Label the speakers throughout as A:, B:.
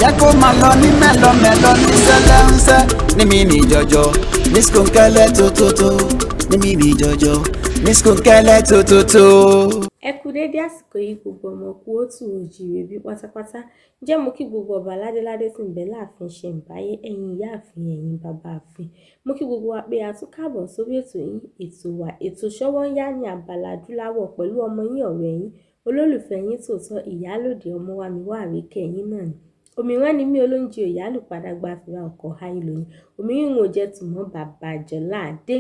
A: jẹ́ kó máa lọ ní mẹ́lọmẹ́lọ ní sẹ́lẹ̀ńsẹ́ ní mi ní jọjọ ní skunkẹ́lẹ́ tótótó ní mi ní jọjọ ní skunkẹ́lẹ́ tótótó.
B: Ẹ kú dédé àsìkò yìí gbogbo ọmọ kú ó tù òjìrè bí pátápátá. Ǹjẹ́ mo kí gbogbo ọba ládéládé tí ń bẹ láàfin ṣe ìbáyé, ẹ̀yin ìyá àfin, ẹ̀yin bàbá àfin. Mo kí gbogbo wa pé a tún káàbọ̀ sórí ètò yín, ètò wa, ètò Ṣọ́wọ́nyá ní abala adúláwọ̀ pẹ̀lú ọmọ yín, ọ̀rẹ́ yín, olólùfẹ́ yín tòótọ́, Iyalode Omowamiwa Arike yín náà ni. Òmíràn ni mí olóúnjẹ òyàlù padà gba àfihàn ọkọ̀ háì lónìí. Òmíràn ò jẹ́ tùmọ̀ bàbá Jọládé.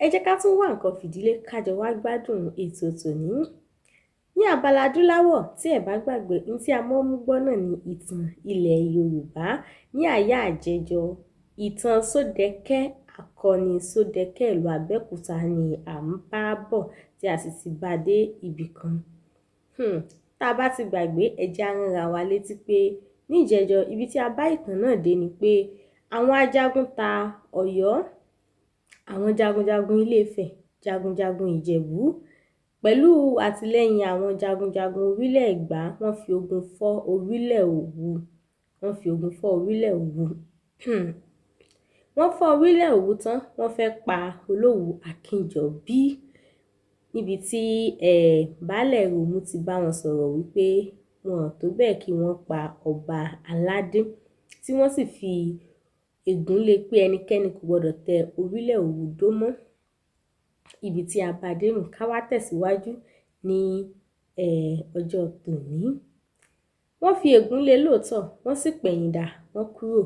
B: Ẹ jẹ́ ká tún wá nǹkan fìdílé kájọ wá gbádùn ètò tòní. Ní abala adúláwọ̀ tí ẹ bá gbàgbé ní tí a mọ́ mú gbọ́ náà ni ìtàn ilẹ̀ Yorùbá. Ní àyà àjẹjọ ìtàn Sodeke Akoni Sodeke ìlú Abeokuta ni à ń bá bọ̀ tí a sì ti bá dé ibì kan. Tá a bá ti gbàgbé ẹjẹ́ aránra wa létí pé ní ìjẹjọ ibi tí a bá ìtàn náà dé ni pé àwọn ajagun ta Ọ̀yọ́, àwọn jagunjagun Ilé-Ifẹ̀, jagunjagun Ìjẹ̀bú pẹ̀lú àtìlẹ́yìn àwọn jagunjagun orílẹ̀ Ẹ̀gbá wọ́n fi ogun fọ́ orílẹ̀ Òwu. Wọ́n fọ́ orílẹ̀ Òwu tán, wọ́n fẹ́ pa Olówu Akínjọbí níbi tí baálẹ̀ Ròmú ti bá wọn sọ̀rọ̀ wípé wọn tó bẹ́ẹ̀ kí wọ́n pa ọba aládé, tí wọ́n sì fi ègún lé pé ẹnikẹ́ni kò gbọdọ̀ tẹ orílẹ̀ Òwu dó mọ́. Ibi tí a bá dé nù, ká wá tẹ̀síwájú ní ọjọ́ tòní. Wọ́n fi ègún lé lóòótọ́, wọ́n sì pẹ̀yìndà, wọ́n kúrò.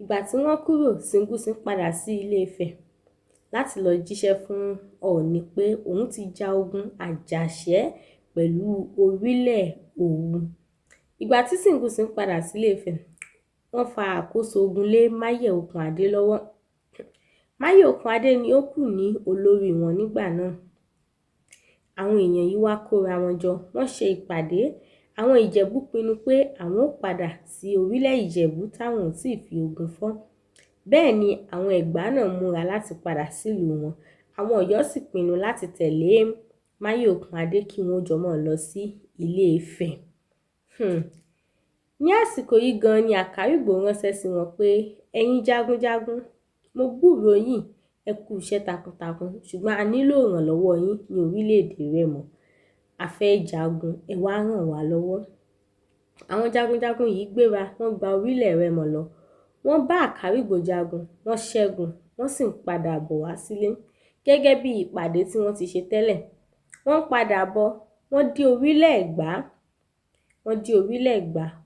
B: Ìgbà tí wọ́n kúrò, Ṣíngúnṣín padà sí Ilé-Ifẹ̀ láti lọ jíṣẹ́ fún Ọọ̀ni pé òun ti ja ogun àjàṣẹ́ pẹ̀lú orílẹ̀ Òwu. Ìgbà tí Ṣíngúnṣín padà sí Ilé-Ifẹ̀, wọ́n fa àkóso ogun lé Máyẹ̀okùnadé lọ́wọ́. Máyẹ̀okùnadé ni ó kù ní olórí wọn nígbà náà. Àwọn èèyàn yìí wá kóra wọn jọ, wọ́n ṣe ìpàdé. Àwọn Ìjẹ̀bú pinnu pé àwọn ó padà sí orílẹ̀ Ìjẹ̀bú táwọn ò tí ì fi ogun fọ́. Bẹ́ẹ̀ ni àwọn Ẹ̀gbá náà múra láti padà sílùú wọn. Àwọn Ọ̀yọ́ sì pinnu láti tẹ̀lé Máyẹ̀okùnadé kí wọ́n jọ mọ́ lọ sí Ilé-Ifẹ̀. Ní àsìkò yìí gan ni Àkàrígbò ránṣẹ́ sí wọn pé ẹ̀yin jagunjagun, mo gbúròó yín, ẹ kú iṣẹ́ takuntakun, ṣùgbọ́n a nílò ìrànlọ́wọ́ yín ní orílẹ̀-èdè Rẹ́mọ. A fẹ́ jagun, ẹ wá ràn wá lọ́wọ́. Àwọn jagunjagun yìí gbéra, wọ́n gba orílẹ̀ Rẹ́mọ lọ. Wọ́n bá Àkàrígbò jagun, wọ́n ṣẹ́gun, wọ́n sì ń padà bọ̀ wá sílé. Gẹ́gẹ́ bí ìpàdé tí wọ́n ti ṣe tẹ́lẹ̀, wọ́n padà bọ̀, wọ́n dé orílẹ̀ Ẹ̀gbá.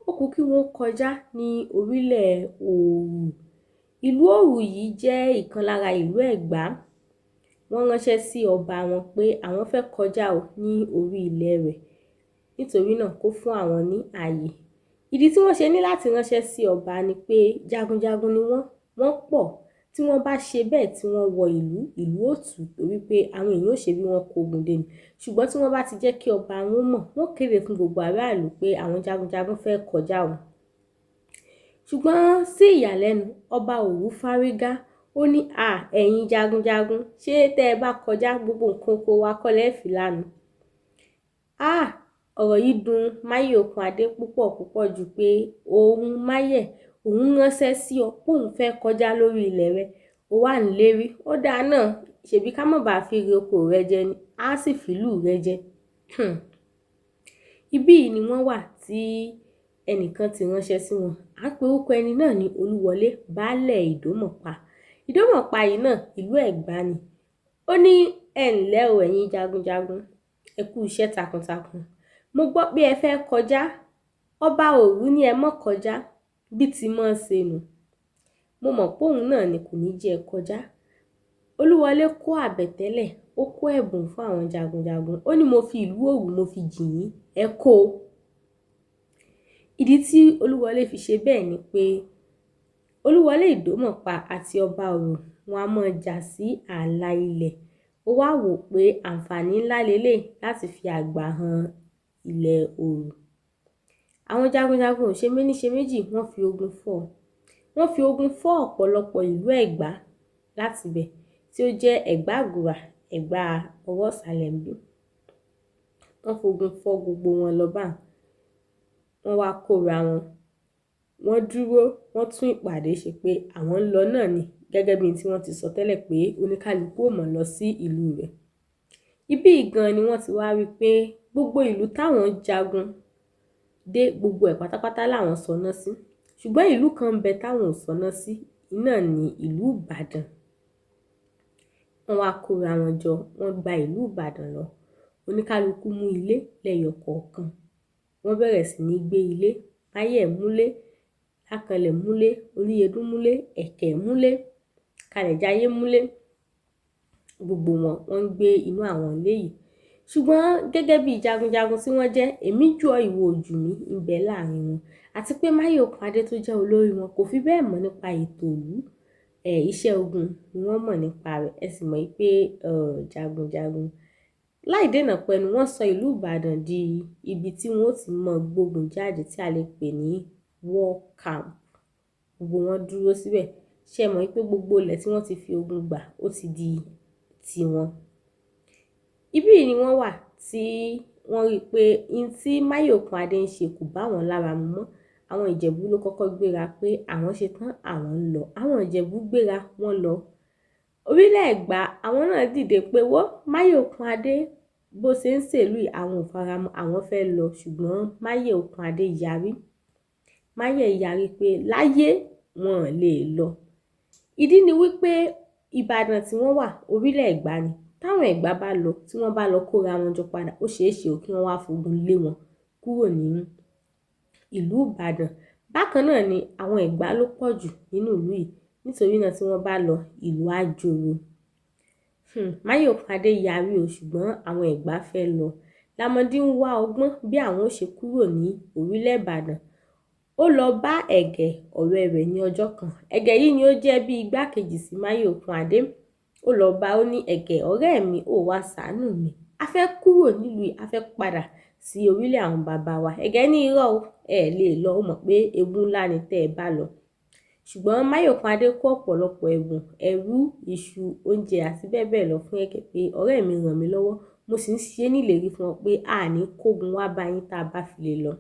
B: Ó kù kí wọ́n kọjá ní orílẹ̀ Òwu. Ìlú Òwu yìí jẹ́ ìkan lára ìlú Ẹ̀gbá. Wọ́n ránṣẹ́ sí ọba wọn pé àwọn fẹ́ kọjá ní orí ilẹ̀ rẹ̀, nítorí náà kó fún àwọn ní ààyè. Ìdí tí wọ́n ṣe ní láti ránṣẹ́ sí ọba ni pé jagunjagun ni wọ́n pọ̀. Tí wọ́n bá ṣe bẹ́ẹ̀ tí wọ́n wọ ìlú ó tú, torí pé àwọn èèyàn ó ṣe bí wọ́n kógun dé ni. Ṣùgbọ́n tí wọ́n bá ti jẹ́ kí ọba wọn mọ̀, wọ́n kéde fún gbogbo aráàlú pé àwọn jagunjagun fẹ́ kọjá o. Ṣùgbọ́n sí ìyàlẹ́nu, ọba Òwu fárígá. Ó ní ẹ̀yin jagunjagun, ṣé tẹ́ ẹ bá kọjá gbogbo nǹkan oko wa kọ́ lẹ́ fi lánàá? Ọ̀rọ̀ yìí dùn Máyẹ̀okùnadé púpọ̀ jù pé òun ránṣẹ́ sí ọ pé òun fẹ́ kọjá lórí ilẹ̀ rẹ. Ó wà ń lérí, ó dáa náà, ṣèbí ká mọ̀ bá fi rí oko rẹ jẹ ni, á sì fìlú rẹ jẹ. Ibí yìí ni wọ́n wà tí ẹnìkan ti ránṣẹ́ sí wọn. À ń pe orúkọ ẹni náà ní Olúwọlé, baálẹ̀ Ìdómọ̀pá. Ìdómọ̀pá yìí náà ìlú Ẹ̀gbá ni. Ó ní ẹ ǹlẹ́ o ẹ̀yin jagunjagun, ẹ kú iṣẹ́ takuntakun. Mo gbọ́ pé ẹ fẹ́ kọjá. Ọba Òwu ní ẹ mọ́ kọjá bí ti mọ́ ṣe nù. Mo mọ̀ pé òun náà ni kò ní jẹ́ ẹ kọjá. Olúwọlé kó àbẹ̀tẹ́lẹ̀, ó kó ẹ̀bùn fún àwọn jagunjagun. Ó ní mo fi ìlú Òwu mo fi jìn yín, ẹ kó o. Ìdí tí Olúwọlé fi ṣe bẹ́ẹ̀ ni pé Olúwọlé Ìdómọ̀pá àti ọba Òwu wọn a máa jà sí ààlà ilẹ̀. Ó wá wò pé àǹfààní ńlá lélẹ̀ láti fi àgbà han ilẹ̀ Òwu. Àwọn jagunjagun ò ṣe méní ṣe méjì, wọ́n fi ogun fọ́ ọ̀pọ̀lọpọ̀ ìlú Ẹ̀gbá láti bẹ̀ tí ó jẹ́ Ẹ̀gbá Àgùrà, Ẹ̀gbá ọwọ́ ìsàlẹ̀ ń bí. Wọ́n fogun fọ́ gbogbo wọn lọ bá. wọ́n wá kóra wọn, wọ́n dúró, wọ́n tún ìpàdé ṣe pé àwọn ń lọ náà ni, gẹ́gẹ́ bí tí wọ́n ti sọ tẹ́lẹ̀ pé oníkálukú ò mọ̀ lọ sí ìlú rẹ̀. Ibí gan ni wọ́n ti wá rí pé gbogbo ìlú táwọn jagun dé, gbogbo ẹ̀ pátápátá làwọn sọná sí, ṣùgbọ́n ìlú kan bẹ táwọn ò sọná sí, iná ní ìlú Ìbàdàn. Wọ́n wá kóra wọn jọ, wọ́n gba ìlú Ìbàdàn lọ, oníkálukú mú ilé lẹ́yọ kọ̀ọ̀kan, wọ́n bẹ̀rẹ̀ sí ní gbé ilé, Máyẹ̀ múlé, Lákanlẹ̀ múlé, Olúyẹdùn múlé, Ẹ̀kẹ́ múlé, Kalẹ̀jayé múlé, gbogbo wọ́n ń gbé inú àwọn ilé yìí. Ṣùgbọ́n gẹ́gẹ́ bí jagunjagun tí wọ́n jẹ́, èmi jù ọ́ ìwọ ojú mi ń bẹ láàrin wọn, àti pé Máyọ̀kún Adé tó jẹ́ olórí wọn kò fi bẹ́ẹ̀ mọ̀ nípa ètò ìlú, iṣẹ́ ogun ni wọ́n mọ̀ nípa rẹ̀. Ẹ sì mọ̀ pé jagunjagun. Láì dènà pẹ̀lú, wọ́n sọ ìlú Ìbàdàn di ibi tí wọ́n ti mọ gbógun jáde tí a lè pè ní war camp. Gbogbo wọn dúró síbẹ̀. Ṣé ẹ mọ̀ pé gbogbo ilẹ̀ tí wọ́n ti fi ogun gbà ó ti di tiwọn. Ibí ni wọ́n wà tí wọ́n rí pé in tí Máyọ̀kún Adé ń ṣe kò bá wọn lára mu mọ́. Àwọn Ìjẹ̀bú ló kọ́kọ́ gbéra pé àwọn ṣe tán, àwọn ń lọ. Àwọn Ìjẹ̀bú gbéra, wọ́n lọ. Orílẹ̀ Ẹ̀gbá àwọn náà dìde pé wọ́ Máyọ̀kún Adé bó ṣe ń ṣèlú àwọn ò faramọ́, àwọn fẹ́ lọ, ṣùgbọ́n Máyọ̀kún Adé yarí. Máyẹ̀ yarí pé láyé wọn lè lọ. Ìdí ni wípé Ìbàdàn tí wọ́n wà orílẹ̀ Ẹ̀gbá ni. Táwọn Ẹ̀gbá bá lọ, tí wọ́n bá lọ kóra wọn jọ padà, ó ṣeé ṣe kí wọ́n wá fogun lé wọn kúrò ní ìlú Ìbàdàn. Bákan náà ni àwọn Ẹ̀gbá ló pọ̀ jù nínú ìlú yìí, nítorí náà tí wọ́n bá lọ, ìlú á joro. Máyọ̀kún Adé yarí o, ṣùgbọ́n àwọn Ẹ̀gbá fẹ́ lọ. Lámọdí ń wá ọgbọ́n bí àwọn ó ṣe kúrò ní orílẹ̀ Ìbàdàn. Ó lọ bá Ẹ̀gẹ́ ọ̀rẹ́ rẹ̀ ní ọjọ́ kan. Ẹ̀gẹ́ yìí ni ó jẹ́ bí igbákejì sí Máyọ̀kún Adé. Ó lọ bá, ó ní Ẹ̀gẹ́ ọ̀rẹ́ mi, ó wá ṣàánú mi. A fẹ́ kúrò nílùú yìí, a fẹ́ padà sí orílẹ̀ àwọn bàbá wa. Ẹ̀gẹ́ ní irọ́ o, ẹ lè lọ, ó mọ̀ pé ewu ńlá ni tẹ́ ẹ bá lọ. Ṣùgbọ́n Máyọ̀kún Adé kó ọ̀pọ̀lọpọ̀ ẹ̀bùn, ẹrú, iṣu, oúnjẹ àti bẹ́ẹ̀ bẹ́ẹ̀ lọ fún Ẹ̀gẹ́ pé ọ̀rẹ́ mi ràn mí lọ́wọ́, mo sì ń ṣe nílérí fún ọ pé a ní kógun wá bá yín tá a bá fi lè lọ.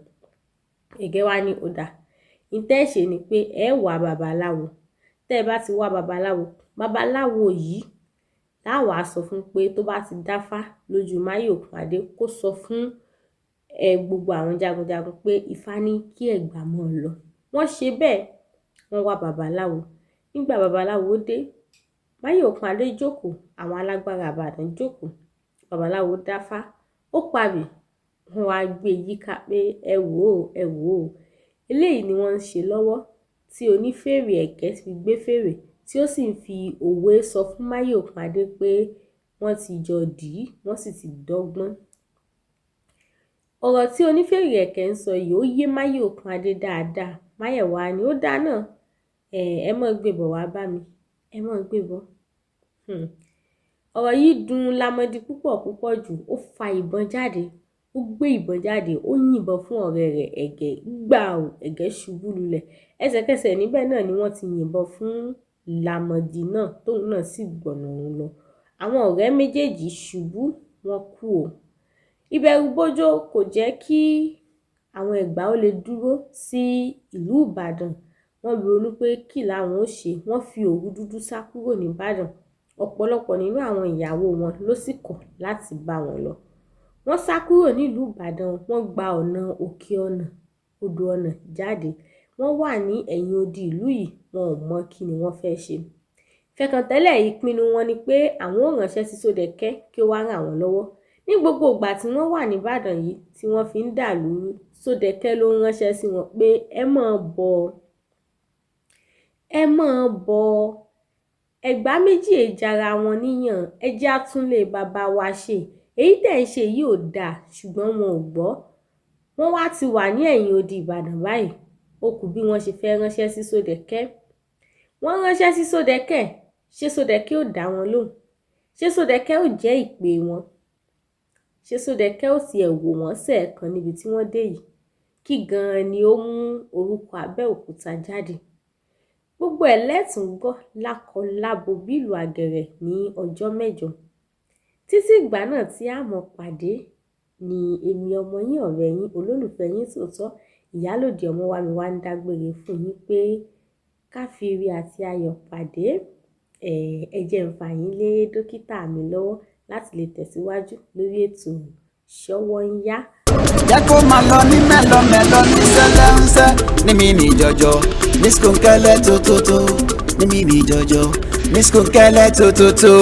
B: Ẹ̀gẹ́ wá ní ó dáa. Ìtẹ́ ṣe ni pé ẹ wá babaláwo. Tẹ́ ẹ bá ti wá babaláwo, babaláwo yìí láwa sọ fún pé tó bá ti dáfá lójú Máyọ̀kún Adé kó sọ fún gbogbo àwọn jagunjagun pé Ifá ní kí Ẹ̀gbá mọ́ lọ. Wọ́n ṣe bẹ́ẹ̀, wọ́n wá babaláwo. Nígbà babaláwo dé, Máyọ̀kún Adé jókòó, àwọn alágbára Ìbàdàn jókòó. Babaláwo dáfá, ó parí. Wọ́n wá gbé yíká pé ẹ wò ó, ẹ wò ó. Eléyìí ni wọ́n ń ṣe lọ́wọ́ tí onífèrè Ẹ̀kẹ́ fi gbé fèrè tí ó sì ń fi òwe sọ fún Máyọ̀kún Adé pé wọ́n ti jọ dì í, wọ́n sì ti dọ́gbọ́n. Ọ̀rọ̀ tí onífèrè Ẹ̀kẹ́ ń sọ yìí ó yé Máyọ̀kún Adé dáadáa. Máyẹ̀wá ni ó dá náà, ẹ mọ́ gbé bọ̀ wá bá mi, ẹ mọ́ gbé bọ̀. Ọ̀rọ̀ yìí dùn Lámọdí púpọ̀ púpọ̀ jù. Ó fa ìbọn jáde, ó gbé ìbọn jáde, ó yìnbọn fún ọ̀rẹ́ rẹ̀ Ẹ̀gẹ́. Gbà ò, Ẹ̀gẹ́ ṣubú lulẹ̀. Ẹsẹ̀kẹsẹ̀ níbẹ̀ náà ni wọ́n ti yìnbọn fún Lámọdí náà, tóun náà sì gbọ̀nà òun lọ. Àwọn ọ̀rẹ́ méjèèjì ṣubú, wọ́n kú o. Ìbẹ̀rùbojo kò jẹ́ kí àwọn Ẹ̀gbá ó lè dúró sí ìlú Ìbàdàn. Wọ́n ronú pé kí làwọn ó ṣe. Wọ́n fi òru dúdú sá kúrò ní Ìbàdàn. Ọ̀pọ̀lọpọ̀ nínú àwọn ìyàwó wọn ló sì kọ̀ láti bá wọn lọ. Wọ́n sá kúrò nílùú Ìbàdàn, wọ́n gba ọ̀nà òkè ọ̀nà, odò ọ̀nà jáde. Wọ́n wà ní ẹ̀yìn odi ìlú yìí, wọn ò mọ̀ kí ni wọ́n fẹ́ ṣe. Fẹ̀kàntẹ́lẹ̀ ìpinnu wọn ni pé àwọn ò ránṣẹ́ sí Sodeke kí ó wá ràn wọ́n lọ́wọ́. Ní gbogbo ìgbà tí wọ́n wà ní Ìbàdàn yìí tí wọ́n fi ń dà lóru, Sodeke ló ń ránṣẹ́ sí wọn pé ẹ máa bọ̀, ẹ máa bọ̀. Ẹ̀gbá méjì èjàra wọn níyàn, ẹ jẹ́ á tún lè bàbá wa ṣe. Èyí tẹ̀ ń ṣe yìí ò dáa, ṣùgbọ́n wọn ò gbọ́. Wọ́n wá ti wà ní ẹ̀yìn odi Ìbàdàn báyìí. Ó kù bí wọ́n ṣe fẹ́ ránṣẹ́ sí Sodeke. Wọ́n ránṣẹ́ sí Sodeke. Ṣé Sodeke ò dá wọn lóhùn? Ṣé Sodeke ò jẹ́ ìpè wọn? Ṣé Sodeke ò tiẹ̀ wò wọ́n sẹ́ẹ̀kan níbi tí wọ́n dé yìí? Kí gan-an ni ó mú orúkọ Abeokuta jáde? Gbogbo ẹ̀ lẹ́tùn gbọ́ lákọ lábo bí ìlú àgẹ̀rẹ̀ ní ọjọ́ mẹ́jọ. Títí ìgbà náà tí a mọ̀ pàdé ni èmi ọmọ yín, ọ̀rẹ́ yín, olólùfẹ́ yín tòótọ́, Iyalode Omowamiwa ń dágbére fún yín pé ká fi ire àti ayọ̀ pàdé. Ẹ jẹ́ n fà yín lé dókítà mi lọ́wọ́ láti lè tẹ̀síwájú lórí ètò Ṣọ́wọ́nyá.
A: Jẹ́ kó máa lọ ní mẹ́lọmẹ́lọ ní sẹ́lẹ̀ńsẹ́ ní mi ní jọjọ ní skunkẹ́lẹ́ tótótó ní mi ní jọjọ ní skunkẹ́lẹ́ tótótó.